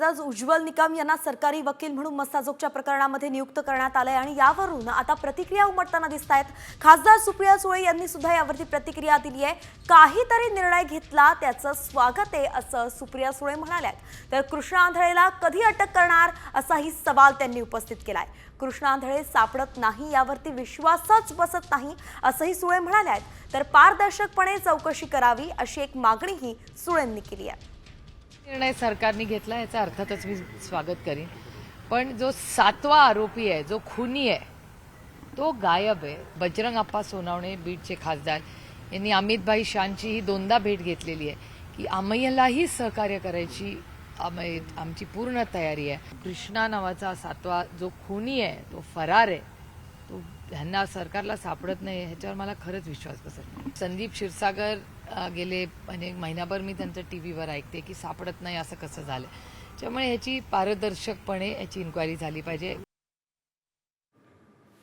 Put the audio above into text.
त्यातच उज्ज्वल निकम यांना सरकारी वकील म्हणून मस्साजोगच्या प्रकरणामध्ये नियुक्त करण्यात आले आणि यावरून आता प्रतिक्रिया उमटताना दिसतायत। खासदार सुप्रिया सुळे यांनी सुद्धा यावरती प्रतिक्रिया दिली आहे। काहीतरी निर्णय घेतला त्याचं स्वागत आहे असं सुप्रिया सुळे म्हणाल्यात। तर कृष्णा आंधळेला कधी अटक करणार असाही सवाल त्यांनी उपस्थित केलाय। कृष्णा आंधळे सापडत नाही यावरती विश्वासच बसत नाही असंही सुळे म्हणाल्यात। तर पारदर्शकपणे चौकशी करावी अशी एक मागणीही सुळेंनी केली आहे। निर्णय सरकारने घेतला याचा अर्थातच मी स्वागत करीन, पण जो 7वा आरोपी आहे, जो खुनी आहे, तो गायब आहे। बजरंग अप्पा सोनवणे बीडचे खासदार यांनी अमित भाई शानची ही 2दा भेट घेतलेली आहे की आम्हालाही सहकार्य करायची आमची पूर्ण तयारी आहे। कृष्णा नावाचा 7वा जो खुनी आहे तो फरार आहे, तो ह्यांना सरकारला सापडत नाही ह्याच्यावर मला खरंच विश्वास बसत नाही। संदीप क्षीरसागर गेले महिनाभर मी त्यांचं टीव्हीवर ऐकते की सापडत नाही असं कसं झालं। त्यामुळे ह्याची पारदर्शकपणे याची इन्क्वायरी झाली पाहिजे।